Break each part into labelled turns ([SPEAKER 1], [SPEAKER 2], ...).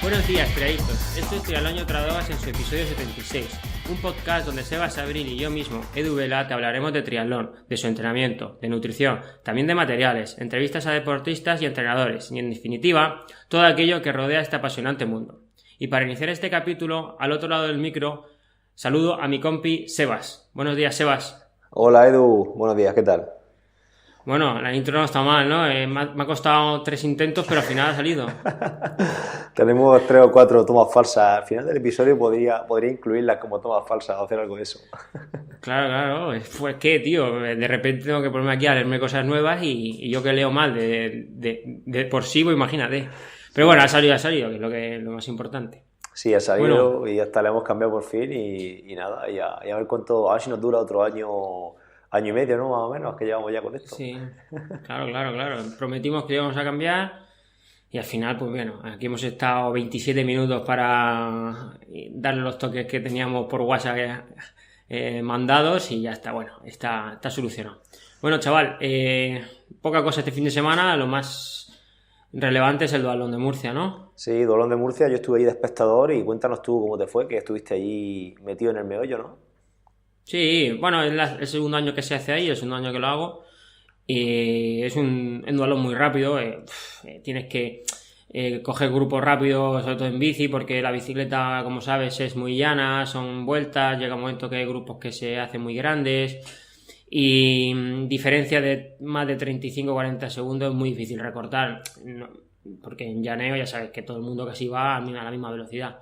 [SPEAKER 1] Buenos días, triadictos. Esto es Trialoño Tradogas en su episodio 76, un podcast donde Sebas Abril y yo mismo, Edu Vela, te hablaremos de triatlón, de su entrenamiento, de nutrición, también de materiales, entrevistas a deportistas y entrenadores, y en definitiva, todo aquello que rodea este apasionante mundo. Y para iniciar este capítulo, al otro lado del micro, saludo a mi compi Sebas. Buenos días, Sebas.
[SPEAKER 2] Hola Edu, buenos días, ¿qué tal?
[SPEAKER 1] Bueno, la intro no está mal, ¿no? Me ha costado 3 intentos, pero al final ha salido.
[SPEAKER 2] Tenemos 3 o 4 tomas falsas. Al final del episodio podría incluirlas como tomas falsas o hacer algo de eso.
[SPEAKER 1] Claro. Pues que, tío, de repente tengo que ponerme aquí a leerme cosas nuevas y yo que leo mal de por sí, pues imagínate. Pero bueno, ha salido, que es lo más importante.
[SPEAKER 2] Sí, ha salido
[SPEAKER 1] Bueno,
[SPEAKER 2] y hasta le hemos cambiado por fin y nada, y a ver cuánto, a ver si nos dura otro año, año y medio, ¿no? Más o menos, que llevamos ya con esto.
[SPEAKER 1] sí, claro. Prometimos que íbamos a cambiar y al final, pues bueno, aquí hemos estado 27 minutos para darle los toques que teníamos por WhatsApp mandados y ya está, bueno, está solucionado. Bueno, chaval, poca cosa este fin de semana, lo más relevante es el Duatlón de Murcia, ¿no?
[SPEAKER 2] Sí, Dolón de Murcia, yo estuve allí de espectador y cuéntanos tú cómo te fue, que estuviste allí metido en el meollo, ¿no?
[SPEAKER 1] Sí, bueno, es el segundo año que se hace ahí, el segundo año que lo hago. Y es un duelo muy rápido. Tienes que coger grupos rápidos, sobre todo en bici, porque la bicicleta, como sabes, es muy llana, son vueltas, llega un momento que hay grupos que se hacen muy grandes. Y diferencia de más de 35 o 40 segundos es muy difícil recortar. Porque en llaneo ya sabes que todo el mundo casi va a la misma velocidad.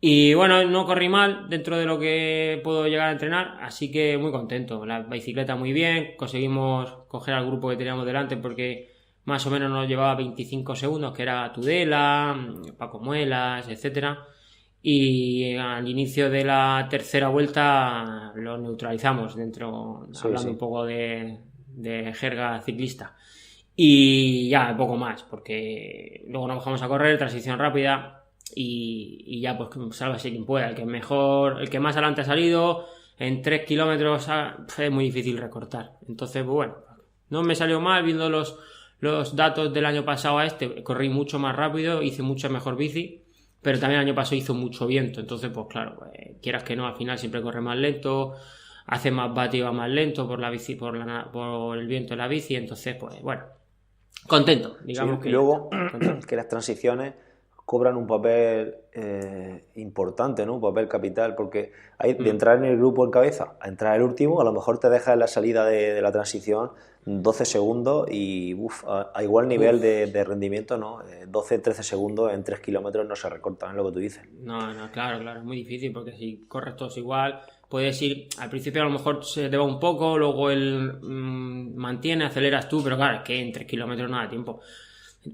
[SPEAKER 1] Y bueno, no corrí mal dentro de lo que puedo llegar a entrenar, así que muy contento. La bicicleta muy bien, conseguimos coger al grupo que teníamos delante porque más o menos nos llevaba 25 segundos, que era Tudela, Paco Muelas, etcétera. Y al inicio de la tercera vuelta lo neutralizamos dentro,
[SPEAKER 2] Sí,
[SPEAKER 1] hablando un
[SPEAKER 2] sí.
[SPEAKER 1] poco de jerga ciclista. Y ya, poco más, porque luego nos bajamos a correr, transición rápida y ya pues sálvase quien pueda. El que mejor, el que más adelante ha salido, en 3 kilómetros es muy difícil recortar. Entonces, pues bueno, no me salió mal viendo los datos del año pasado a este, corrí mucho más rápido, hice mucha mejor bici, pero también el año pasado hizo mucho viento, entonces pues claro, quieras que no, al final siempre corre más lento, hace más vatios y va más lento por la bici, por el viento de la bici, entonces pues bueno, contento,
[SPEAKER 2] Sí,
[SPEAKER 1] digamos
[SPEAKER 2] y
[SPEAKER 1] que ya está,
[SPEAKER 2] luego
[SPEAKER 1] contento.
[SPEAKER 2] que las transiciones cobran un papel importante, ¿no? Un papel capital, porque hay de
[SPEAKER 1] Mm.
[SPEAKER 2] entrar en el grupo en cabeza a entrar el último, a lo mejor te deja en la salida de la transición 12 segundos y a igual nivel
[SPEAKER 1] Uf,
[SPEAKER 2] de rendimiento, ¿no? 12, 13 segundos en 3 kilómetros no se recortan, es lo que tú dices.
[SPEAKER 1] no, claro, es muy difícil porque si corres todos igual, puedes ir, al principio a lo mejor se te va un poco, luego él mantiene, aceleras tú, pero claro, es que en 3 kilómetros no da tiempo.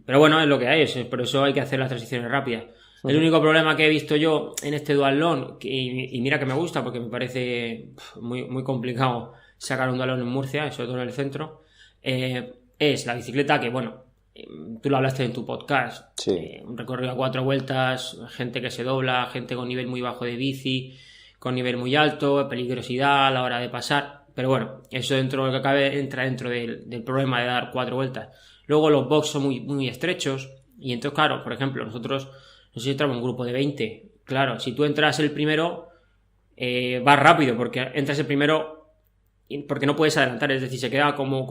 [SPEAKER 1] Pero bueno, es lo que hay, por eso hay que hacer las transiciones rápidas. El
[SPEAKER 2] Ujú.
[SPEAKER 1] único problema que he visto yo en este duatlón, y mira que me gusta porque me parece muy complicado sacar un duatlón en Murcia, sobre todo en el centro, es la bicicleta que, bueno, tú lo hablaste en tu podcast,
[SPEAKER 2] Sí,
[SPEAKER 1] un recorrido a 4 vueltas, gente que se dobla, gente con nivel muy bajo de bici, con nivel muy alto, peligrosidad a la hora de pasar, pero bueno, eso dentro de lo que cabe entra dentro del problema de dar 4 vueltas. Luego los box son muy estrechos y entonces, claro, por ejemplo, nosotros, no sé si entramos en un grupo de 20, claro, si tú entras el primero, vas rápido porque entras el primero porque no puedes adelantar, es decir, se queda como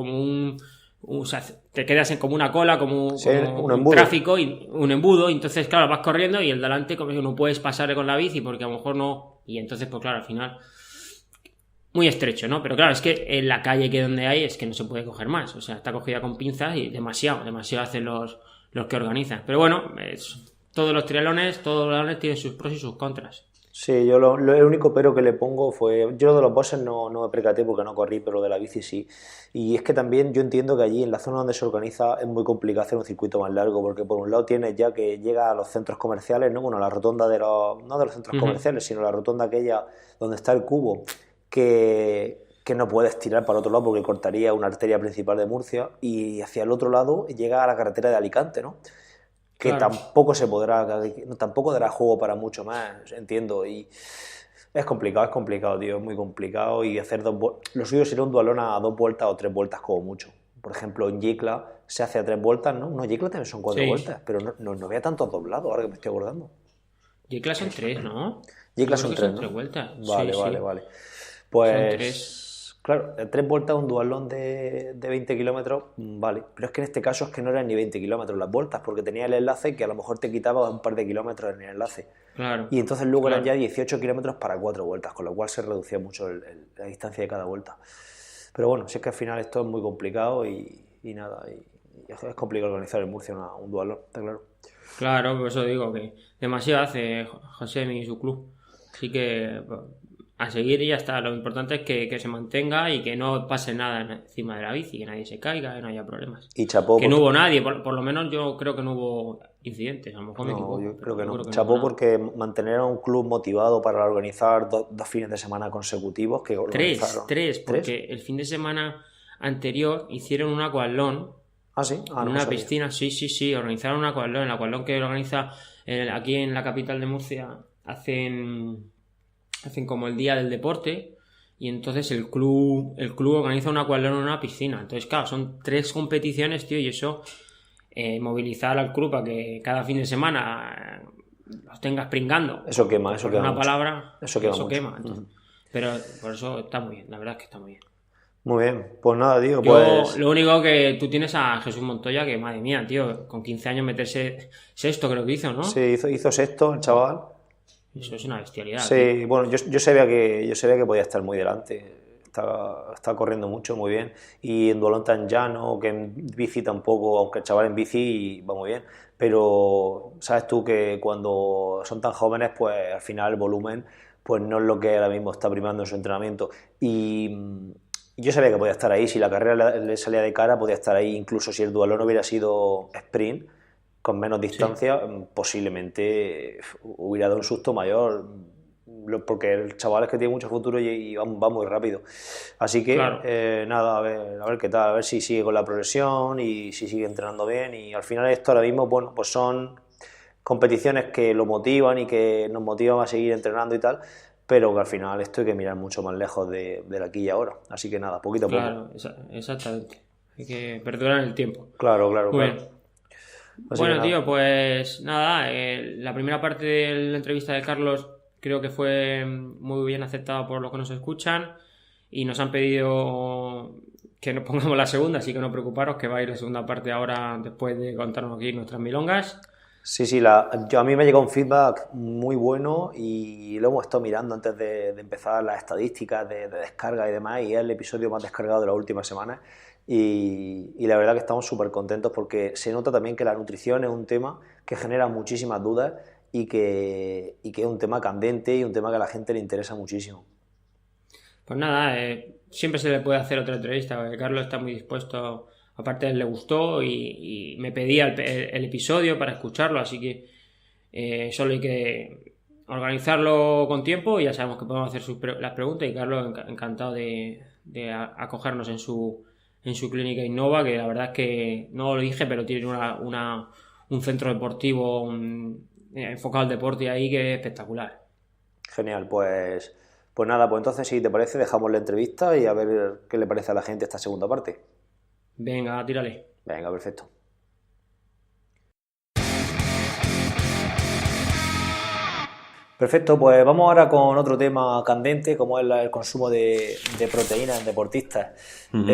[SPEAKER 1] o sea, te quedas en como una cola,
[SPEAKER 2] sí,
[SPEAKER 1] como
[SPEAKER 2] un
[SPEAKER 1] un
[SPEAKER 2] embudo.
[SPEAKER 1] tráfico y un embudo, y entonces, claro, vas corriendo y el delante como que no puedes pasar con la bici porque a lo mejor no, y entonces, pues claro, al final muy estrecho, ¿no? Pero claro, es que en la calle que donde hay es que no se puede coger más, o sea, está cogida con pinzas y demasiado hacen los que organizan. Pero bueno, todos los triatlones tienen sus pros y sus contras.
[SPEAKER 2] Sí, yo el único pero que le pongo fue, yo lo de los bosses no me percaté porque no corrí, pero lo de la bici sí. Y es que también yo entiendo que allí en la zona donde se organiza es muy complicado hacer un circuito más largo, porque por un lado tienes ya que llega a los centros comerciales, ¿no? Bueno, la rotonda no de los centros
[SPEAKER 1] Uh -huh.
[SPEAKER 2] comerciales, sino la rotonda aquella donde está el cubo, que no puedes tirar para otro lado porque cortaría una arteria principal de Murcia, y hacia el otro lado llega a la carretera de Alicante, ¿no? Que
[SPEAKER 1] Claro.
[SPEAKER 2] tampoco dará juego para mucho más, entiendo, y es complicado, tío, es muy complicado, y hacer lo suyo sería un dualón a 2 vueltas o 3 vueltas como mucho, por ejemplo, en Yecla se hace a 3 vueltas, ¿no? No, Yecla también son 4
[SPEAKER 1] Sí.
[SPEAKER 2] vueltas, pero no había tantos doblados, ahora que me estoy acordando.
[SPEAKER 1] Yecla son 3, ¿no?
[SPEAKER 2] Yecla
[SPEAKER 1] Yo creo
[SPEAKER 2] son
[SPEAKER 1] que
[SPEAKER 2] 3,
[SPEAKER 1] son 3
[SPEAKER 2] ¿no?
[SPEAKER 1] vueltas.
[SPEAKER 2] Vale,
[SPEAKER 1] Sí,
[SPEAKER 2] vale,
[SPEAKER 1] sí.
[SPEAKER 2] vale.
[SPEAKER 1] Son 3.
[SPEAKER 2] Pues, claro, 3 vueltas un dualón de 20 kilómetros, vale. Pero es que en este caso es que no eran ni 20 kilómetros las vueltas, porque tenía el enlace que a lo mejor te quitaba un par de kilómetros en el enlace.
[SPEAKER 1] Claro,
[SPEAKER 2] Y entonces luego eran ya
[SPEAKER 1] claro.
[SPEAKER 2] 18 kilómetros para 4 vueltas, con lo cual se reducía mucho la distancia de cada vuelta. Pero bueno, si es que al final esto es muy complicado y nada, y es complicado organizar en Murcia un dualón, está claro.
[SPEAKER 1] Claro, por eso digo que demasiado hace Josemi y su club. Así que pues, a seguir y ya está. Lo importante es que se mantenga y que no pase nada encima de la bici, que nadie se caiga, que no haya problemas.
[SPEAKER 2] Y chapó
[SPEAKER 1] Que no
[SPEAKER 2] porque...
[SPEAKER 1] hubo nadie, por lo menos yo creo que no hubo incidentes, a lo mejor me
[SPEAKER 2] No,
[SPEAKER 1] equivoco,
[SPEAKER 2] yo creo
[SPEAKER 1] pero
[SPEAKER 2] que
[SPEAKER 1] yo
[SPEAKER 2] no.
[SPEAKER 1] creo que no hubo
[SPEAKER 2] Chapó
[SPEAKER 1] nada.
[SPEAKER 2] porque mantener a un club motivado para organizar dos fines de semana consecutivos que
[SPEAKER 1] Tres,
[SPEAKER 2] organizaron.
[SPEAKER 1] tres,
[SPEAKER 2] ¿Tres?
[SPEAKER 1] porque el fin de semana anterior hicieron un aquatlón
[SPEAKER 2] Ah, sí. Ah,
[SPEAKER 1] en
[SPEAKER 2] no lo
[SPEAKER 1] una
[SPEAKER 2] sabía.
[SPEAKER 1] piscina, sí, organizaron un aquatlón, el aquatlón que organiza aquí en la capital de Murcia, hacen como el día del deporte y entonces el club organiza un aquatlón en una piscina. Entonces, claro, son 3 competiciones, tío, y eso, movilizar al club para que cada fin de semana los tengas pringando,
[SPEAKER 2] Eso quema
[SPEAKER 1] por una
[SPEAKER 2] mucho.
[SPEAKER 1] palabra,
[SPEAKER 2] Eso quema mucho.
[SPEAKER 1] quema. Entonces. Pero por eso está muy bien, la verdad es que está muy bien.
[SPEAKER 2] Muy bien. Pues nada, tío,
[SPEAKER 1] Yo,
[SPEAKER 2] pues...
[SPEAKER 1] lo único que tú tienes a Jesús Montoya, que madre mía, tío, con 15 años meterse sexto, creo que hizo,
[SPEAKER 2] Sí,
[SPEAKER 1] ¿no?
[SPEAKER 2] hizo sexto el chaval.
[SPEAKER 1] Eso es una bestialidad, tío.
[SPEAKER 2] Sí, bueno, yo sabía que podía estar muy delante. Está corriendo mucho, muy bien. Y en dualón tan llano, que en bici tampoco, aunque el chaval en bici va muy bien. Pero sabes tú que cuando son tan jóvenes, pues al final el volumen pues no es lo que ahora mismo está primando en su entrenamiento. Y yo sabía que podía estar ahí. Si la carrera le salía de cara, podía estar ahí. Incluso si el dualón hubiera sido sprint, con menos
[SPEAKER 1] Sí,
[SPEAKER 2] distancia, posiblemente hubiera dado un susto mayor, porque el chaval es que tiene mucho futuro y va muy rápido. Así que,
[SPEAKER 1] claro.
[SPEAKER 2] nada, a ver qué tal, a ver si sigue con la progresión y si sigue entrenando bien. Y al final esto ahora mismo, bueno, pues son competiciones que lo motivan y que nos motivan a seguir entrenando y tal, pero que al final esto hay que mirar mucho más lejos de aquí y ahora. Así que nada, poquito a poco.
[SPEAKER 1] Claro, exactamente. Hay que perdurar en el tiempo.
[SPEAKER 2] Claro, claro,
[SPEAKER 1] Muy
[SPEAKER 2] claro.
[SPEAKER 1] bien.
[SPEAKER 2] Así que
[SPEAKER 1] Bueno,
[SPEAKER 2] nada.
[SPEAKER 1] tío, pues nada, la primera parte de la entrevista de Carlos creo que fue muy bien aceptada por los que nos escuchan y nos han pedido que nos pongamos la segunda, así que no preocuparos que va a ir la segunda parte ahora después de contarnos aquí nuestras milongas.
[SPEAKER 2] Sí, sí, a mí me ha llegado un feedback muy bueno y lo hemos estado mirando antes de empezar las estadísticas de descarga y demás, y es el episodio más descargado de las últimas semanas. Y la verdad que estamos súper contentos porque se nota también que la nutrición es un tema que genera muchísimas dudas y que es un tema candente y un tema que a la gente le interesa muchísimo.
[SPEAKER 1] Pues nada, siempre se le puede hacer otra entrevista, porque Carlos está muy dispuesto, aparte a él le gustó y me pedía el episodio para escucharlo, así que solo hay que organizarlo con tiempo y ya sabemos que podemos hacer las preguntas y Carlos encantado de acogernos en su clínica Innova, que la verdad es que no lo dije, pero tiene un centro deportivo enfocado al deporte ahí que es espectacular.
[SPEAKER 2] Genial, pues nada, pues entonces si te parece dejamos la entrevista y a ver qué le parece a la gente esta segunda parte.
[SPEAKER 1] Venga, tírale.
[SPEAKER 2] Venga, perfecto. Perfecto, pues vamos ahora con otro tema candente, como es el consumo de proteínas en deportistas.
[SPEAKER 3] Ujú.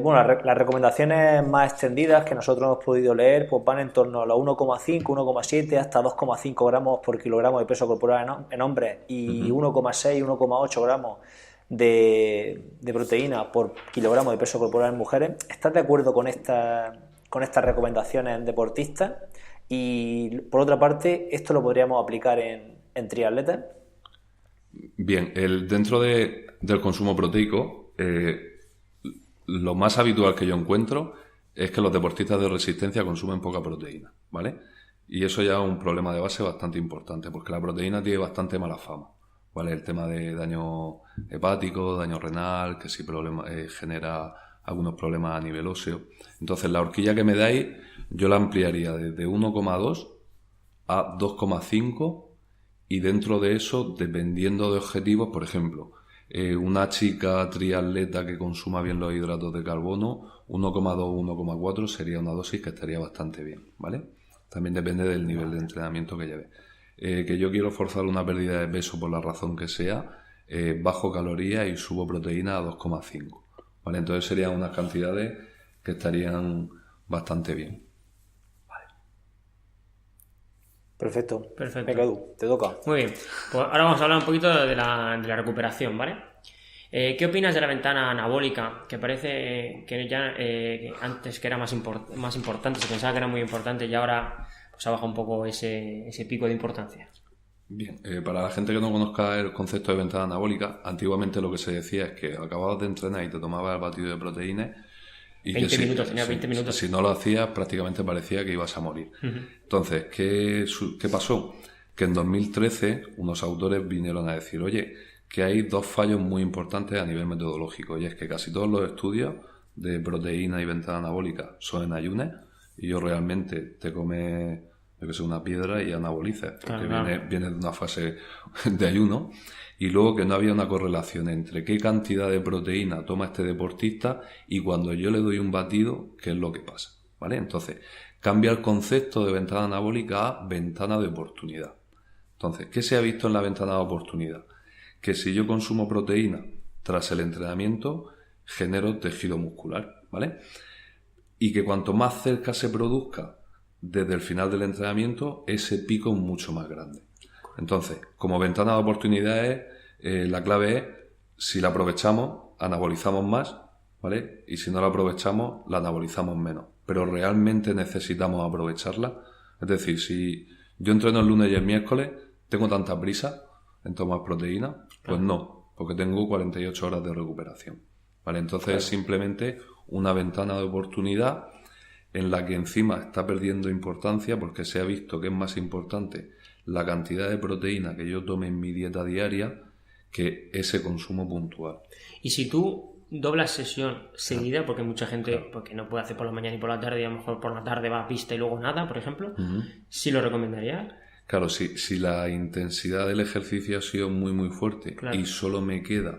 [SPEAKER 2] Bueno, las recomendaciones más extendidas que nosotros hemos podido leer pues van en torno a los 1,5, 1,7 hasta 2,5 gramos por kilogramo de peso corporal en hombres y
[SPEAKER 3] Ujú.
[SPEAKER 2] 1,6, 1,8 gramos de proteína por kilogramo de peso corporal en mujeres. ¿Estás de acuerdo con estas recomendaciones en deportistas? Y por otra parte, ¿esto lo podríamos aplicar en triatletas?
[SPEAKER 3] Bien, dentro del consumo proteico, lo más habitual que yo encuentro es que los deportistas de resistencia consumen poca proteína, ¿vale? Y eso ya es un problema de base bastante importante, porque la proteína tiene bastante mala fama, ¿vale? El tema de daño hepático, daño renal, que sí genera algunos problemas a nivel óseo. Entonces, la horquilla que me dais, yo la ampliaría desde 1,2 a 2,5 y dentro de eso, dependiendo de objetivos, por ejemplo, Una chica triatleta que consuma bien los hidratos de carbono, 1,2 o 1,4 sería una dosis que estaría bastante bien, ¿vale? También depende del nivel de entrenamiento que lleve. Que yo quiero forzar una pérdida de peso por la razón que sea, bajo calorías y subo proteína a 2,5, ¿vale? Entonces serían unas cantidades que estarían bastante bien.
[SPEAKER 2] Perfecto.
[SPEAKER 1] Perfecto.
[SPEAKER 2] Venga, Edu, te toca.
[SPEAKER 1] Muy bien, pues ahora vamos a hablar un poquito de la recuperación, ¿vale? ¿Qué opinas de la ventana anabólica? Que parece que ya que antes que era más importante, se pensaba que era muy importante y ahora pues ha bajado un poco ese pico de importancia.
[SPEAKER 3] Bien, para la gente que no conozca el concepto de ventana anabólica, antiguamente lo que se decía es que acababas de entrenar y te tomabas el batido de proteínas y
[SPEAKER 1] 20 minutos, tenía 20 minutos.
[SPEAKER 3] Si no lo hacías, prácticamente parecía que ibas a morir. Entonces, ¿qué pasó? Que en 2013 unos autores vinieron a decir, oye, que hay dos fallos muy importantes a nivel metodológico, y es que casi todos los estudios de proteína y ventana anabólica son en ayunas, y yo realmente te comes, yo que sé, una piedra y anabolices, porque viene de una fase de ayuno. Y luego que no había una correlación entre qué cantidad de proteína toma este deportista y cuando yo le doy un batido, qué es lo que pasa, ¿vale? Entonces, cambia el concepto de ventana anabólica a ventana de oportunidad. Entonces, ¿qué se ha visto en la ventana de oportunidad? Que si yo consumo proteína tras el entrenamiento, genero tejido muscular, ¿vale? Y que cuanto más cerca se produzca desde el final del entrenamiento, ese pico es mucho más grande. Entonces, como ventana de oportunidades, la clave es, si la aprovechamos, anabolizamos más, ¿vale? Y si no la aprovechamos, la anabolizamos menos. Pero realmente necesitamos aprovecharla. Es decir, si yo entreno el lunes y el miércoles, ¿tengo tanta prisa en tomar proteína? Pues no, porque tengo 48 horas de recuperación, ¿vale? Entonces es simplemente una ventana de oportunidad en la que encima está perdiendo importancia porque se ha visto que es más importante la cantidad de proteína que yo tome en mi dieta diaria que ese consumo puntual.
[SPEAKER 1] Y si tú doblas sesión seguida, porque mucha gente porque no puede hacer por la mañana y por la tarde, y a lo mejor por la tarde va a pista y luego nada, por ejemplo, ¿sí lo recomendarías?
[SPEAKER 3] Claro, si la intensidad del ejercicio ha sido muy muy fuerte y solo me queda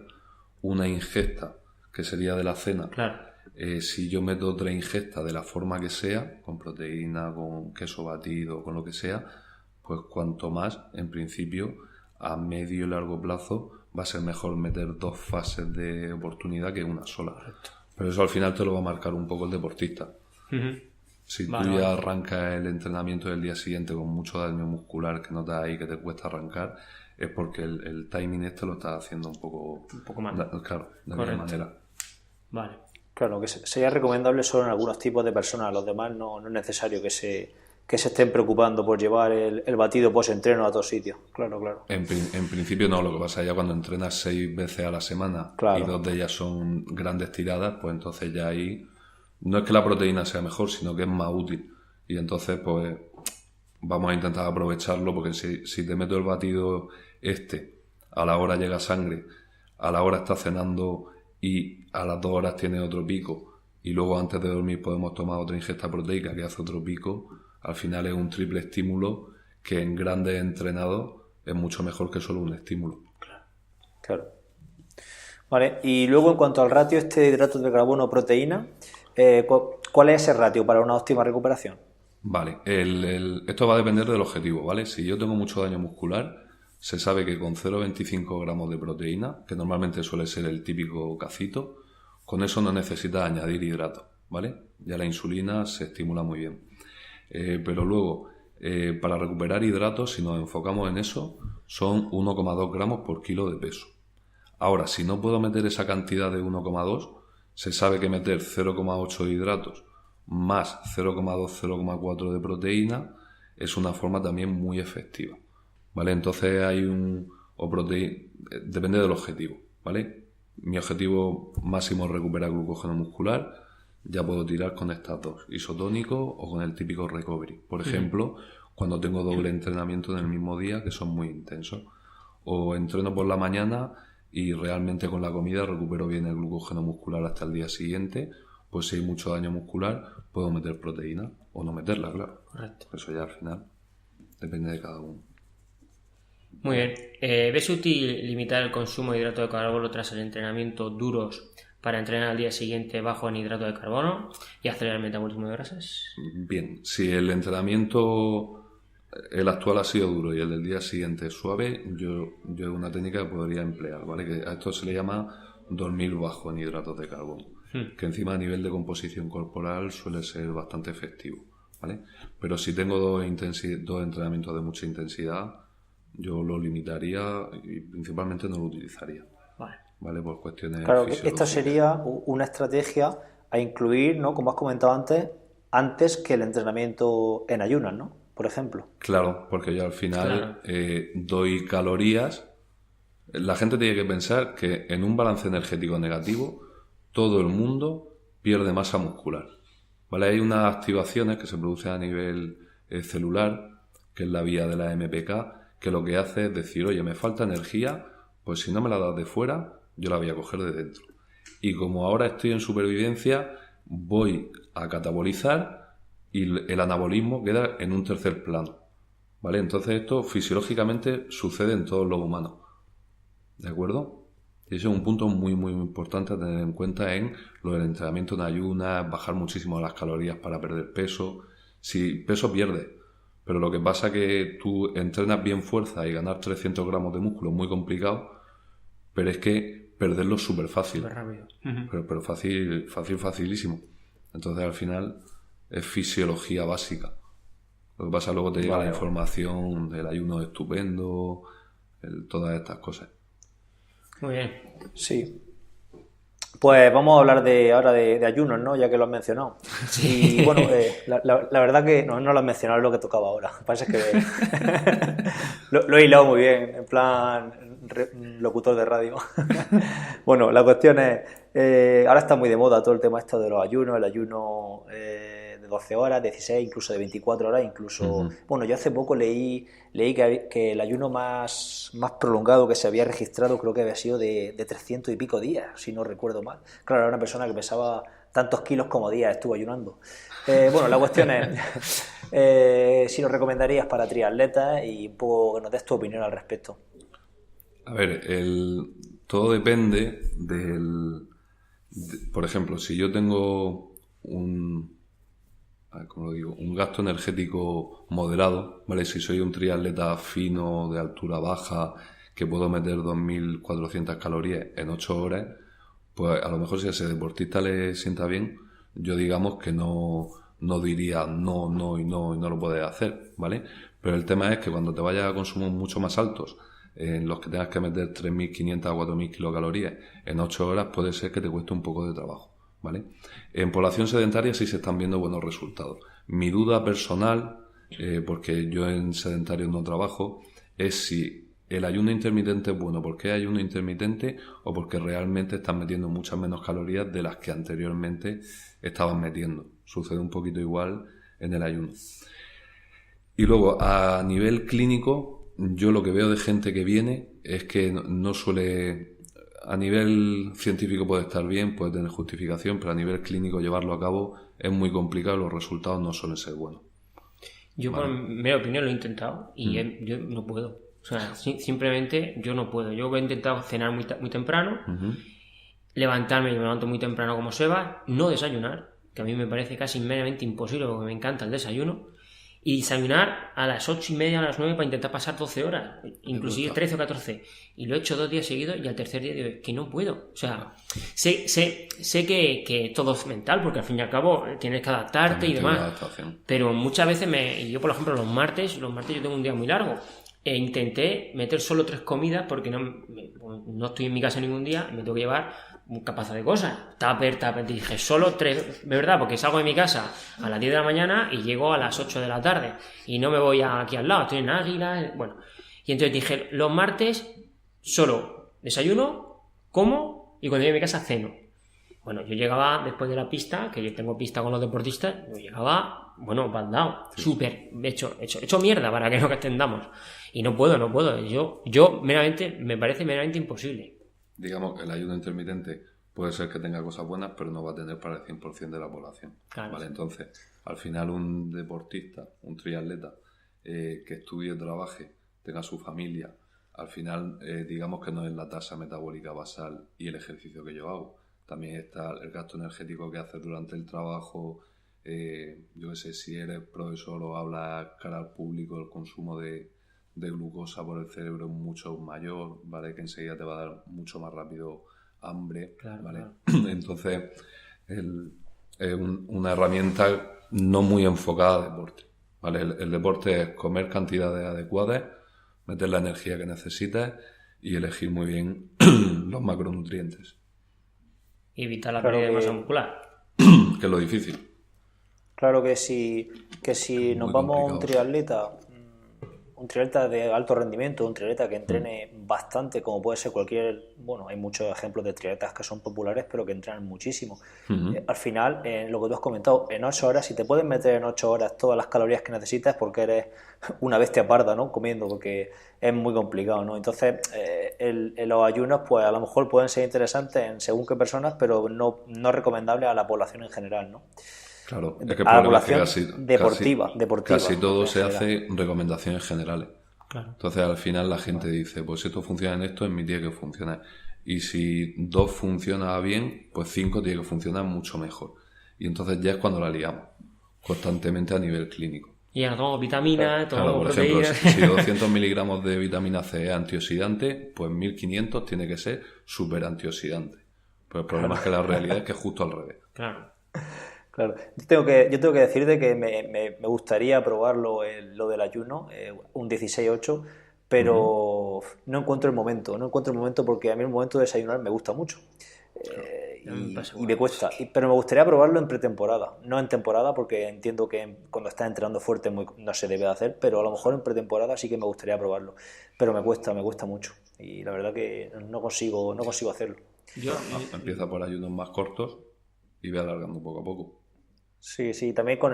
[SPEAKER 3] una ingesta, que sería de la cena, si yo meto otra ingesta de la forma que sea, con proteína, con queso batido, con lo que sea, pues cuanto más, en principio, a medio y largo plazo, va a ser mejor meter dos fases de oportunidad que una sola. Correcto. Pero eso al final te lo va a marcar un poco el deportista. Si tú ya arrancas el entrenamiento del día siguiente con mucho daño muscular que notas ahí que te cuesta arrancar, es porque el timing lo estás haciendo un poco
[SPEAKER 1] mal.
[SPEAKER 3] Claro, de alguna manera.
[SPEAKER 1] Vale.
[SPEAKER 2] Claro, que sería recomendable solo en algunos tipos de personas, los demás no es necesario que se estén preocupando por llevar el batido post-entreno a todos sitios. Claro.
[SPEAKER 3] En principio no, lo que pasa es ya cuando entrenas 6 veces a la semana y 2 de ellas son grandes tiradas, pues entonces ya ahí no es que la proteína sea mejor, sino que es más útil. Y entonces pues vamos a intentar aprovecharlo, porque si te meto el batido a la hora llega sangre, a la hora estás cenando y a las 2 horas tienes otro pico, y luego antes de dormir podemos tomar otra ingesta proteica que hace otro pico, al final es un triple estímulo que en grandes entrenados es mucho mejor que solo un estímulo.
[SPEAKER 2] Claro. Vale, y luego en cuanto al ratio de hidratos de carbono proteína, ¿cuál es ese ratio para una óptima recuperación?
[SPEAKER 3] Vale, esto va a depender del objetivo, ¿vale? Si yo tengo mucho daño muscular, se sabe que con 0,25 gramos de proteína, que normalmente suele ser el típico cacito, con eso no necesitas añadir hidratos, ¿vale? Ya la insulina se estimula muy bien. Pero luego, para recuperar hidratos, si nos enfocamos en eso, son 1,2 gramos por kilo de peso. Ahora, si no puedo meter esa cantidad de 1,2, se sabe que meter 0,8 de hidratos más 0,2-0,4 de proteína es una forma también muy efectiva, ¿vale? Entonces depende del objetivo, ¿vale? Mi objetivo máximo es recuperar glucógeno muscular, ya puedo tirar con estas dos, isotónico o con el típico recovery. Por ejemplo, cuando tengo doble entrenamiento en el mismo día, que son muy intensos. O entreno por la mañana y realmente con la comida recupero bien el glucógeno muscular hasta el día siguiente. Pues si hay mucho daño muscular, puedo meter proteína o no meterla, claro.
[SPEAKER 1] Correcto.
[SPEAKER 3] Eso ya al final depende de cada uno.
[SPEAKER 1] Muy bien. ¿Ves útil limitar el consumo de hidrato de carbono tras el entrenamiento duros para entrenar al día siguiente bajo en hidrato de carbono y acelerar el metabolismo de grasas?
[SPEAKER 3] Bien, si el entrenamiento, el actual ha sido duro y el del día siguiente es suave, yo una técnica que podría emplear, ¿vale? Que a esto se le llama dormir bajo en hidratos de carbono, que encima a nivel de composición corporal suele ser bastante efectivo, ¿vale? Pero si tengo dos entrenamientos de mucha intensidad, yo lo limitaría y principalmente no lo utilizaría. Vale, por cuestiones
[SPEAKER 2] Claro, que
[SPEAKER 3] fisiológicas.
[SPEAKER 2] esta sería una estrategia a incluir, ¿no? Como has comentado antes que el entrenamiento en ayunas, ¿no? Por ejemplo.
[SPEAKER 3] Claro, porque yo al final doy calorías. La gente tiene que pensar que en un balance energético negativo todo el mundo pierde masa muscular. ¿Vale? Hay unas activaciones que se producen a nivel celular, que es la vía de la MPK, que lo que hace es decir, oye, me falta energía, pues si no me la das de fuera, yo la voy a coger de dentro. Y como ahora estoy en supervivencia, voy a catabolizar y el anabolismo queda en un tercer plano. ¿Vale? Entonces esto fisiológicamente sucede en todos los humanos. ¿De acuerdo? Y ese es un punto muy, muy importante a tener en cuenta en lo del entrenamiento en ayunas, bajar muchísimo las calorías para perder peso. Si peso pierdes, pero lo que pasa es que tú entrenas bien fuerza y ganar 300 gramos de músculo es muy complicado, pero es que perderlo es súper fácil.
[SPEAKER 1] Súper rápido.
[SPEAKER 3] Pero facilísimo. Entonces al final es fisiología básica. Lo que pasa luego te llega la información del ayuno estupendo, todas estas cosas.
[SPEAKER 1] Muy bien.
[SPEAKER 2] Sí. Pues vamos a hablar ahora de ayunos, ¿no? Ya que lo has mencionado.
[SPEAKER 1] Sí.
[SPEAKER 2] Y bueno, la verdad que no lo has mencionado, es lo que tocaba ahora. Pasa que lo he hilado muy bien, en plan locutor de radio. Bueno, la cuestión es, ahora está muy de moda todo el tema esto de los ayunos, el ayuno de 12 horas, 16, incluso de 24 horas, incluso... Bueno, yo hace poco leí que el ayuno más prolongado que se había registrado creo que había sido de 300 y pico días, si no recuerdo mal. Claro, era una persona que pesaba tantos kilos como días estuvo ayunando. Bueno, la cuestión es si lo recomendarías para triatletas y un poco que nos des tu opinión al respecto.
[SPEAKER 3] A ver, todo depende por ejemplo, si yo tengo un gasto energético moderado, ¿vale? Si soy un triatleta fino, de altura baja, que puedo meter 2.400 calorías en 8 horas, pues a lo mejor si a ese deportista le sienta bien, yo digamos que no diría no y no lo puedes hacer, ¿vale? Pero el tema es que cuando te vayas a consumos mucho más altos, en los que tengas que meter 3.500 a 4.000 kilocalorías en 8 horas, puede ser que te cueste un poco de trabajo, ¿vale? En población sedentaria sí se están viendo buenos resultados. Mi duda personal, porque yo en sedentario no trabajo, es si el ayuno intermitente es bueno porque hay ayuno intermitente o porque realmente están metiendo muchas menos calorías de las que anteriormente estaban metiendo. Sucede un poquito igual en el ayuno. Y luego, a nivel clínico, yo lo que veo de gente que viene es que no suele... A nivel científico puede estar bien, puede tener justificación, pero a nivel clínico llevarlo a cabo es muy complicado y los resultados no suelen ser buenos.
[SPEAKER 1] Yo, por mi opinión, lo he intentado y yo no puedo. O sea, simplemente yo no puedo. Yo he intentado cenar muy temprano, levantarme, yo me levanto muy temprano como Seba, no desayunar, que a mí me parece casi meramente imposible porque me encanta el desayuno, y desayunar a las 8:30, a las 9 para intentar pasar 12 horas, inclusive 13 o 14. Y lo he hecho 2 días seguidos y al tercer día digo que no puedo. O sea, sé que todo es mental porque al fin y al cabo tienes que adaptarte y demás. Pero muchas veces yo, por ejemplo, los martes yo tengo un día muy largo. Intenté meter solo 3 comidas porque no estoy en mi casa ningún día y me tengo que llevar un capazo de cosas. Tupper. Dije, solo 3, de verdad, porque salgo de mi casa a las 10 de la mañana y llego a las 8 de la tarde. Y no me voy aquí al lado, estoy en Águila. Bueno, y entonces dije, los martes solo desayuno, como y cuando llego a mi casa ceno. Bueno, yo llegaba después de la pista, que yo tengo pista con los deportistas, yo llegaba, baldao, súper hecho mierda para que no extendamos. Y no puedo. Yo me parece meramente imposible.
[SPEAKER 3] Digamos que el ayuno intermitente puede ser que tenga cosas buenas, pero no va a tener para el 100% de la población.
[SPEAKER 1] Claro.
[SPEAKER 3] ¿Vale? Entonces, al final un deportista, un triatleta que estudie, trabaje, tenga su familia, al final digamos que no es la tasa metabólica basal y el ejercicio que yo hago. También está el gasto energético que haces durante el trabajo. Yo qué sé, si eres profesor o hablas cara al público, el consumo de glucosa por el cerebro es mucho mayor, ¿vale? Que enseguida te va a dar mucho más rápido hambre,
[SPEAKER 1] Claro,
[SPEAKER 3] ¿vale?
[SPEAKER 1] claro.
[SPEAKER 3] Entonces, es una herramienta no muy enfocada a deporte, ¿vale? El deporte es comer cantidades adecuadas, meter la energía que necesites y elegir muy bien los macronutrientes,
[SPEAKER 1] Y evitar la
[SPEAKER 2] Claro
[SPEAKER 1] pérdida de masa
[SPEAKER 2] que,
[SPEAKER 1] muscular.
[SPEAKER 3] que es lo difícil.
[SPEAKER 2] claro que si
[SPEAKER 3] Es
[SPEAKER 2] nos
[SPEAKER 3] muy
[SPEAKER 2] vamos a
[SPEAKER 3] complicado.
[SPEAKER 2] un triatleta de alto rendimiento, un triatleta que
[SPEAKER 3] Mm.
[SPEAKER 2] entrene bastante, como puede ser cualquier, bueno, hay muchos ejemplos de triatletas que son populares, pero que entrenan muchísimo.
[SPEAKER 3] Ujú.
[SPEAKER 2] Al final, lo que tú has comentado, en 8 horas, si te puedes meter en 8 horas todas las calorías que necesitas, es porque eres una bestia parda, ¿no? Comiendo, porque es muy complicado, ¿no? Entonces, los ayunos, pues a lo mejor pueden ser interesantes en según qué personas, pero no recomendables a la población en general, ¿no?
[SPEAKER 3] Claro, es que el
[SPEAKER 2] A la
[SPEAKER 3] problema es que
[SPEAKER 2] población deportiva,
[SPEAKER 3] casi todo
[SPEAKER 2] en
[SPEAKER 3] se
[SPEAKER 2] general.
[SPEAKER 3] hace recomendaciones generales.
[SPEAKER 1] Claro.
[SPEAKER 3] Entonces al final la gente dice, pues si esto funciona en esto, en mí tiene que funcionar. Y si 2 funciona bien, pues 5 tiene que funcionar mucho mejor. Y entonces ya es cuando la liamos, constantemente a nivel clínico.
[SPEAKER 1] Y ya no tomamos vitaminas,
[SPEAKER 3] Claro,
[SPEAKER 1] tomamos
[SPEAKER 3] por ejemplo,
[SPEAKER 1] proteínas.
[SPEAKER 3] si 200 miligramos de vitamina C es antioxidante, pues 1500 tiene que ser súper antioxidante. Pero el problema es que la realidad es que es justo al revés.
[SPEAKER 1] Claro.
[SPEAKER 2] Claro, yo tengo que decirte que me gustaría probarlo lo del ayuno, un 16-8, pero no encuentro el momento porque a mí el momento de desayunar me gusta mucho.
[SPEAKER 1] Ya me pasa
[SPEAKER 2] Y
[SPEAKER 1] igual.
[SPEAKER 2] me cuesta, pero me gustaría probarlo en pretemporada, no en temporada porque entiendo que cuando estás entrenando fuerte no se debe hacer, pero a lo mejor en pretemporada sí que me gustaría probarlo, pero me cuesta mucho y la verdad que no consigo hacerlo.
[SPEAKER 1] Yo,
[SPEAKER 3] Empieza por ayunos más cortos y ve alargando poco a poco.
[SPEAKER 2] Sí, sí, también con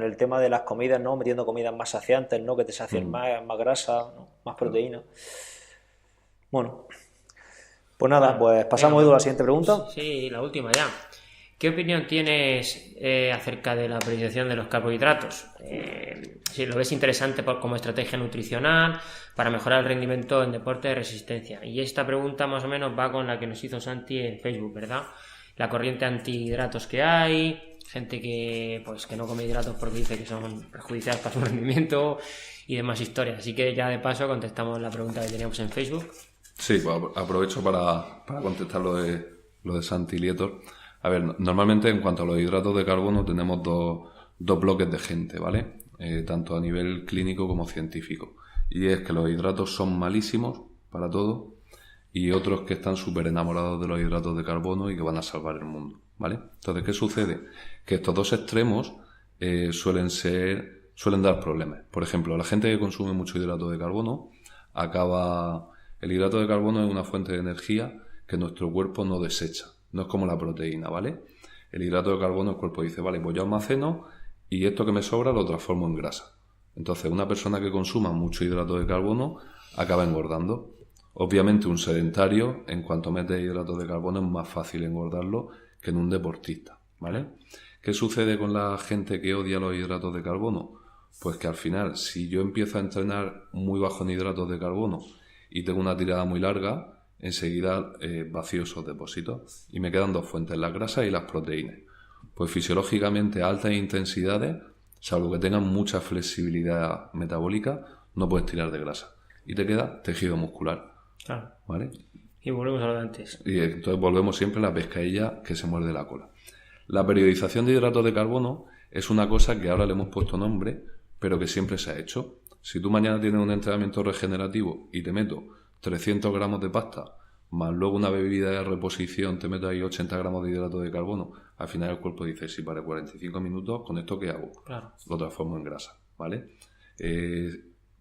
[SPEAKER 2] el tema de las comidas, ¿no? Metiendo comidas más saciantes, ¿no? Que te sacien
[SPEAKER 3] Mm,
[SPEAKER 2] más grasa, ¿no? Más
[SPEAKER 3] claro.
[SPEAKER 2] proteína. Bueno, pues nada,
[SPEAKER 1] bueno,
[SPEAKER 2] pues
[SPEAKER 1] venga,
[SPEAKER 2] pasamos Edu, a la siguiente pregunta.
[SPEAKER 1] sí, la última ya. ¿Qué opinión tienes acerca de la priorización de los carbohidratos? Si lo ves interesante como estrategia nutricional para mejorar el rendimiento en deporte de resistencia. Y esta pregunta más o menos va con la que nos hizo Santi en Facebook, ¿verdad? La corriente antihidratos que hay, gente que no come hidratos porque dice que son perjudiciales para su rendimiento y demás historias. Así que ya de paso contestamos la pregunta que teníamos en Facebook.
[SPEAKER 3] Sí, pues aprovecho para contestar lo de Santi Lietor. A ver, normalmente en cuanto a los hidratos de carbono tenemos dos bloques de gente, ¿vale? Tanto a nivel clínico como científico. Y es que los hidratos son malísimos para todo y otros que están súper enamorados de los hidratos de carbono y que van a salvar el mundo, ¿vale? Entonces, ¿qué sucede? Que estos dos extremos suelen dar problemas. Por ejemplo, la gente que consume mucho hidrato de carbono El hidrato de carbono es una fuente de energía que nuestro cuerpo no desecha. No es como la proteína, ¿vale? El hidrato de carbono, el cuerpo dice, vale, pues yo almaceno y esto que me sobra lo transformo en grasa. Entonces, una persona que consuma mucho hidrato de carbono acaba engordando. Obviamente, un sedentario, en cuanto mete hidrato de carbono, es más fácil engordarlo que en un deportista, ¿vale? ¿Qué sucede con la gente que odia los hidratos de carbono? Pues que al final, si yo empiezo a entrenar muy bajo en hidratos de carbono y tengo una tirada muy larga, enseguida vacío esos depósitos y me quedan dos fuentes, las grasas y las proteínas. Pues fisiológicamente a altas intensidades, salvo que tengan mucha flexibilidad metabólica, no puedes tirar de grasa y te queda tejido muscular,
[SPEAKER 1] Claro.
[SPEAKER 3] ¿vale?
[SPEAKER 1] Y volvemos a lo de antes.
[SPEAKER 3] Y entonces volvemos siempre a la pescadilla que se muerde la cola. La periodización de hidratos de carbono es una cosa que ahora le hemos puesto nombre, pero que siempre se ha hecho. Si tú mañana tienes un entrenamiento regenerativo y te meto 300 gramos de pasta, más luego una bebida de reposición, te meto ahí 80 gramos de hidrato de carbono, al final el cuerpo dice, sí, para 45 minutos, ¿con esto qué hago?
[SPEAKER 1] Claro.
[SPEAKER 3] Lo transformo en grasa, ¿vale?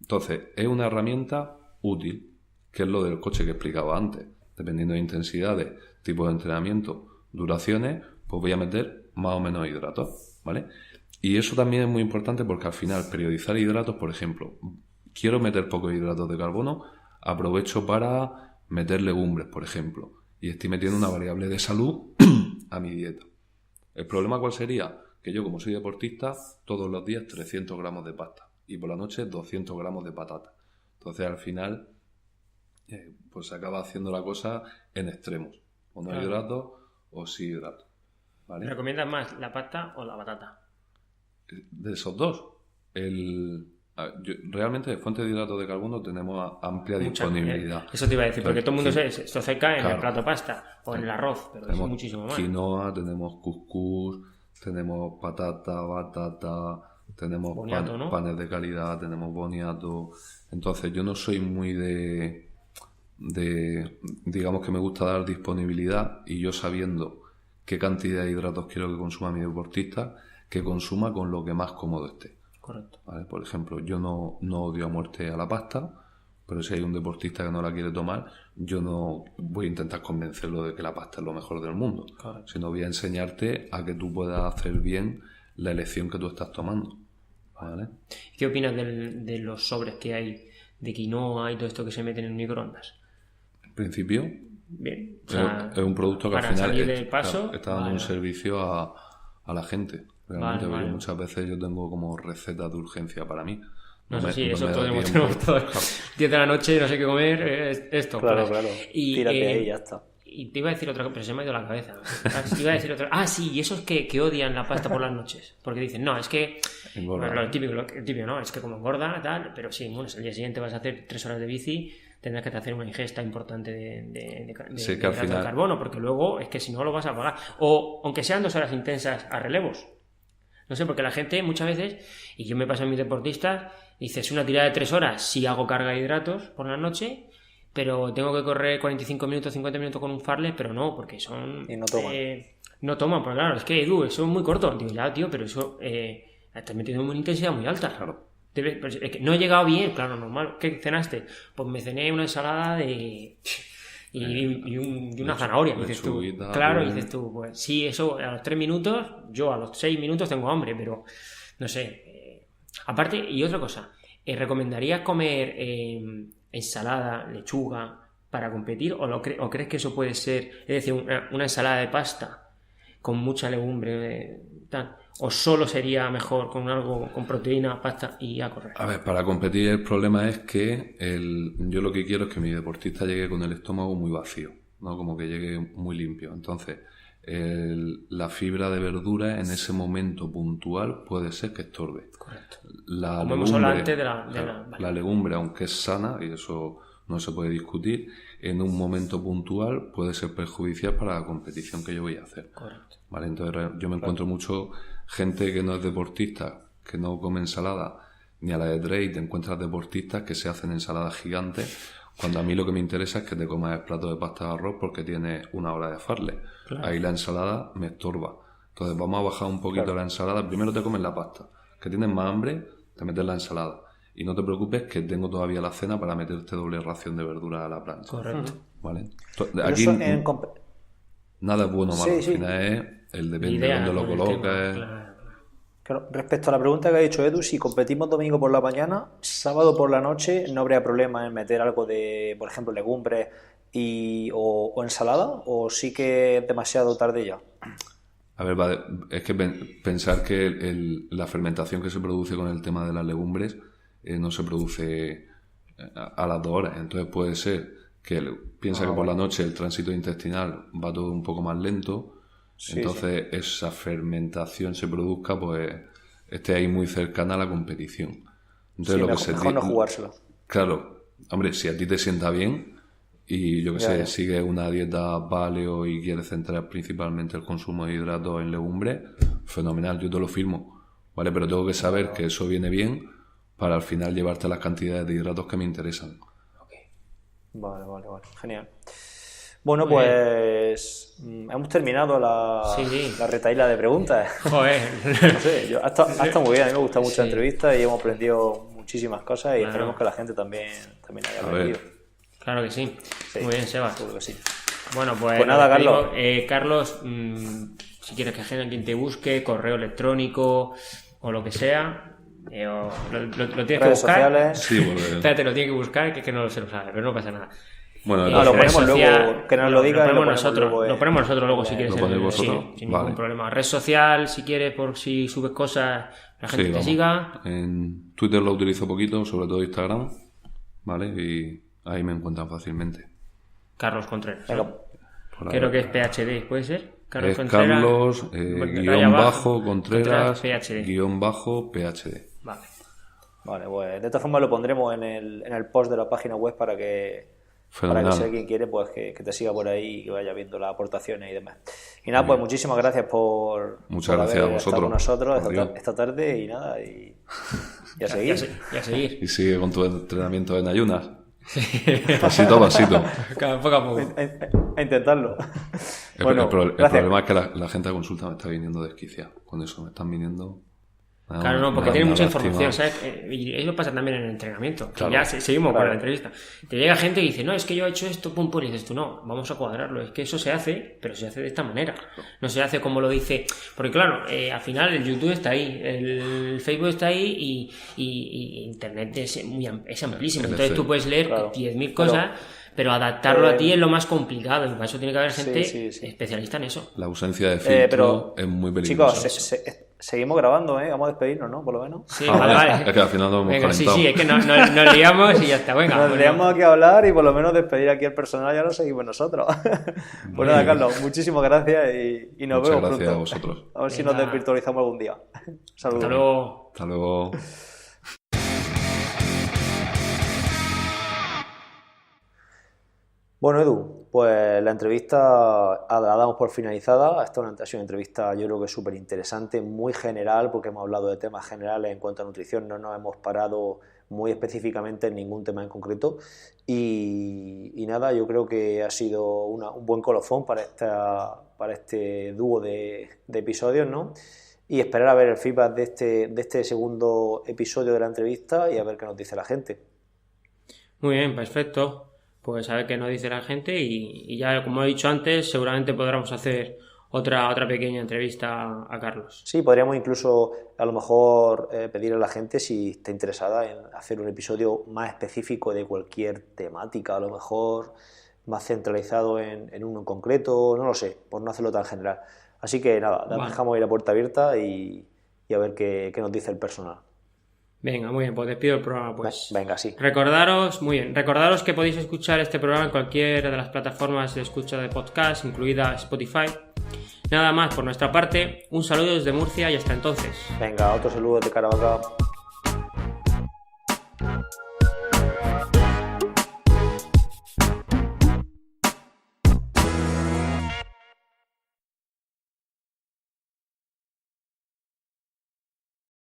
[SPEAKER 3] Entonces, es una herramienta útil, que es lo del coche que explicaba antes. Dependiendo de intensidades, tipos de entrenamiento, duraciones, pues voy a meter más o menos hidratos, ¿vale? Y eso también es muy importante porque al final periodizar hidratos, por ejemplo, quiero meter pocos hidratos de carbono, aprovecho para meter legumbres, por ejemplo, y estoy metiendo una variable de salud a mi dieta. ¿El problema cuál sería? Que yo, como soy deportista, todos los días 300 gramos de pasta y por la noche 200 gramos de patata. Entonces, al final, pues se acaba haciendo la cosa en extremos. O no hidratos o sí hidratos. ¿Vale?
[SPEAKER 1] ¿Recomiendas más la pasta o la batata?
[SPEAKER 3] De esos dos, realmente de fuentes de hidratos de carbono tenemos amplia disponibilidad.
[SPEAKER 1] Eso te iba a decir, porque todo el mundo se seca en
[SPEAKER 3] claro,
[SPEAKER 1] el plato de pasta o en el arroz, pero
[SPEAKER 3] tenemos
[SPEAKER 1] es muchísimo más.
[SPEAKER 3] Quinoa, tenemos cuscús, tenemos patata, batata, tenemos
[SPEAKER 1] boniato, ¿no?
[SPEAKER 3] panes de calidad, tenemos boniato. Entonces yo no soy muy de digamos que me gusta dar disponibilidad, y yo sabiendo qué cantidad de hidratos quiero que consuma mi deportista, que consuma con lo que más cómodo esté.
[SPEAKER 1] Correcto.
[SPEAKER 3] ¿Vale? Por ejemplo, yo no odio a muerte a la pasta, pero si hay un deportista que no la quiere tomar, yo no voy a intentar convencerlo de que la pasta es lo mejor del mundo.
[SPEAKER 1] Correcto.
[SPEAKER 3] Sino voy a enseñarte a que tú puedas hacer bien la elección que tú estás tomando. ¿Vale?
[SPEAKER 1] ¿Qué opinas de los sobres que hay de quinoa y todo esto que se meten en microondas?
[SPEAKER 3] En principio,
[SPEAKER 1] bien, o sea,
[SPEAKER 3] es un producto que al
[SPEAKER 1] para
[SPEAKER 3] final
[SPEAKER 1] salir del paso,
[SPEAKER 3] está dando un servicio a la gente. Realmente, porque muchas veces yo tengo como recetas de urgencia para mí.
[SPEAKER 1] Eso tenemos todos. 10 de la noche, no sé qué comer, esto.
[SPEAKER 2] Claro. Y, tírate ahí y ya está.
[SPEAKER 1] Y te iba a decir otra cosa, pero se me ha ido la cabeza. Iba a decir otra. Sí, y esos que odian la pasta por las noches. Porque dicen, no, es que... Bueno, lo típico, ¿no? Es que como engorda, tal, pero sí, bueno, el día siguiente vas a hacer 3 horas de bici, tendrás que hacer una ingesta importante de hidratos de carbono, porque luego es que si no lo vas a pagar. O aunque sean 2 horas intensas a relevos. No sé, porque la gente muchas veces, y yo me paso a mis deportistas, dices, una tirada de 3 horas, sí hago carga de hidratos por la noche, pero tengo que correr 45 minutos, 50 minutos con un farle, pero no, porque son...
[SPEAKER 2] Y no toman.
[SPEAKER 1] No toman, porque claro, es que Edu, eso es muy corto. Digo, ya, tío, pero eso estás metiendo una intensidad muy alta. Claro. Es que no he llegado bien, claro, normal. ¿Qué cenaste? Pues me cené una ensalada de... Y una zanahoria, dices tú. Claro, dices tú, pues sí, eso a los 3 minutos, yo a los 6 minutos tengo hambre, pero no sé. Aparte, y otra cosa, ¿recomendarías comer ensalada, lechuga para competir? ¿O crees que eso puede ser, es decir, una ensalada de pasta con mucha legumbre, tal? ¿O solo sería mejor con algo con proteína, pasta y a correr?
[SPEAKER 3] A ver, para competir el problema es que yo lo que quiero es que mi deportista llegue con el estómago muy vacío, ¿no? Como que llegue muy limpio. Entonces, la fibra de verdura en ese momento puntual puede ser que estorbe.
[SPEAKER 1] Correcto.
[SPEAKER 3] Como
[SPEAKER 1] hemos hablado antes de
[SPEAKER 3] la legumbre, aunque es sana, y eso no se puede discutir, en un momento puntual puede ser perjudicial para la competición que yo voy a hacer.
[SPEAKER 1] Correcto.
[SPEAKER 3] ¿Vale? Entonces yo me encuentro mucho gente que no es deportista, que no come ensalada, ni a la de trail te encuentras deportistas que se hacen ensaladas gigantes, cuando a mí lo que me interesa es que te comas el plato de pasta de arroz porque tienes 1 hora de farle. Claro. Ahí la ensalada me estorba. Entonces vamos a bajar un poquito la ensalada. Primero te comes la pasta. Que tienes más hambre, te metes la ensalada. Y no te preocupes que tengo todavía la cena para meterte doble ración de verdura a la plancha.
[SPEAKER 1] Correcto.
[SPEAKER 3] ¿Vale? Aquí nada es bueno o malo. Al final es depende de dónde lo colocas.
[SPEAKER 2] Claro. Respecto a la pregunta que ha dicho Edu, si competimos domingo por la mañana, sábado por la noche, ¿no habría problema en meter algo de, por ejemplo, legumbres o ensalada? ¿O sí que es demasiado tarde ya?
[SPEAKER 3] A ver, vale, es que pensar que la fermentación que se produce con el tema de las legumbres no se produce a las 2 horas. Entonces puede ser que piensa que por la noche el tránsito intestinal va todo un poco más lento. Sí, entonces esa fermentación se produzca, pues esté ahí muy cercana a la competición. Entonces
[SPEAKER 2] mejor no jugársela.
[SPEAKER 3] Claro, hombre, si a ti te sienta bien y yo que sé, sigues una dieta paleo y quieres centrar principalmente el consumo de hidratos en legumbres, fenomenal, yo te lo firmo, ¿vale? Pero tengo que saber que eso viene bien para al final llevarte las cantidades de hidratos que me interesan.
[SPEAKER 2] Vale, genial. Bueno, pues hemos terminado la retahíla de preguntas.
[SPEAKER 1] Joder.
[SPEAKER 2] No sé, ha estado muy bien, a mí me gusta mucho la entrevista y hemos aprendido muchísimas cosas y esperemos que la gente también haya aprendido.
[SPEAKER 1] Claro que sí. Muy bien, Sebas.
[SPEAKER 2] Seguro que sí.
[SPEAKER 1] Bueno, pues
[SPEAKER 2] nada, Carlos.
[SPEAKER 1] Carlos, si quieres que alguien te busque, correo electrónico o lo que sea, lo tienes que buscar.
[SPEAKER 2] Sociales.
[SPEAKER 3] Sí, porque...
[SPEAKER 1] Espérate, lo tienes que buscar, que no se lo sabe, pero no pasa nada.
[SPEAKER 3] Bueno,
[SPEAKER 2] lo ponemos luego, que nos lo diga.
[SPEAKER 1] Lo ponemos nosotros luego si quieres. Sin ningún problema. Red social, si quieres, por si subes cosas, la gente te siga.
[SPEAKER 3] En Twitter lo utilizo poquito, sobre todo Instagram. ¿vale? Y ahí me encuentran fácilmente.
[SPEAKER 1] Carlos Contreras.
[SPEAKER 2] Venga,
[SPEAKER 1] Creo que es PhD, ¿puede ser?
[SPEAKER 3] Es Carlos, guión bajo, Contreras,
[SPEAKER 1] PhD.
[SPEAKER 3] guión bajo, PhD.
[SPEAKER 1] Vale.
[SPEAKER 2] Vale, pues de esta forma lo pondremos en el post de la página web para que si alguien quiere, pues que te siga por ahí y que vaya viendo las aportaciones y demás. Y nada, pues muchísimas gracias por
[SPEAKER 3] gracias
[SPEAKER 2] haber
[SPEAKER 3] a vosotros
[SPEAKER 2] estado con nosotros esta tarde y nada, y a seguir.
[SPEAKER 1] Y a seguir.
[SPEAKER 3] Y sigue con tu entrenamiento en ayunas. Pasito a pasito.
[SPEAKER 1] Poco a poco.
[SPEAKER 2] A intentarlo.
[SPEAKER 3] El
[SPEAKER 2] Bueno,
[SPEAKER 3] problema es que la gente a consulta me está viniendo desquicia. Con eso me están viniendo...
[SPEAKER 1] Claro, no, porque tiene mucha información, ¿sabes? Y eso pasa también en el entrenamiento. Que
[SPEAKER 3] Claro.
[SPEAKER 1] ya seguimos con la entrevista. Te llega gente y dice, no, es que yo he hecho esto, pum, pum, y dices tú, no, vamos a cuadrarlo. Es que eso se hace, pero se hace de esta manera. No se hace como lo dice. Porque claro, al final el YouTube está ahí, el Facebook está ahí y Internet es amplísimo. Entonces tú puedes leer 10.000 cosas, pero adaptarlo a ti es lo más complicado. Y para eso tiene que haber gente especialista en eso.
[SPEAKER 3] La ausencia de filtro es muy peligrosa.
[SPEAKER 2] Chicos, seguimos grabando, ¿eh? Vamos a despedirnos, ¿no? Por lo menos.
[SPEAKER 1] Sí, vale.
[SPEAKER 3] Es que al final nos hemos calentado.
[SPEAKER 1] Sí, es que nos liamos y ya está. Venga,
[SPEAKER 2] nos liamos aquí a hablar y por lo menos despedir aquí al personal, ya lo seguimos nosotros. Pues nada, Carlos, muchísimas gracias y nos vemos pronto.
[SPEAKER 3] Muchas gracias a vosotros.
[SPEAKER 2] A ver si nos desvirtualizamos algún día. Saludos.
[SPEAKER 1] Hasta luego.
[SPEAKER 3] Hasta luego.
[SPEAKER 2] Bueno, Edu, pues la entrevista la damos por finalizada. Esta ha sido una entrevista, yo creo que súper interesante, muy general, porque hemos hablado de temas generales en cuanto a nutrición, no nos hemos parado muy específicamente en ningún tema en concreto. Y nada, yo creo que ha sido un buen colofón para este dúo de episodios, ¿no? Y esperar a ver el feedback de este segundo episodio de la entrevista y a ver qué nos dice la gente.
[SPEAKER 1] Muy bien, perfecto. Pues a ver qué nos dice la gente y ya, como he dicho antes, seguramente podremos hacer otra pequeña entrevista a Carlos.
[SPEAKER 2] Sí, podríamos incluso a lo mejor pedirle a la gente si está interesada en hacer un episodio más específico de cualquier temática, a lo mejor más centralizado en uno en concreto, no lo sé, por no hacerlo tan general. Así que nada, dejamos ahí la puerta abierta y a ver qué nos dice el personal.
[SPEAKER 1] Venga, muy bien, pues despido el programa, pues.
[SPEAKER 2] Venga, sí.
[SPEAKER 1] Recordaros que podéis escuchar este programa en cualquiera de las plataformas de escucha de podcast, incluida Spotify. Nada más por nuestra parte, un saludo desde Murcia y hasta entonces.
[SPEAKER 2] Venga, otro saludo de Caravaca.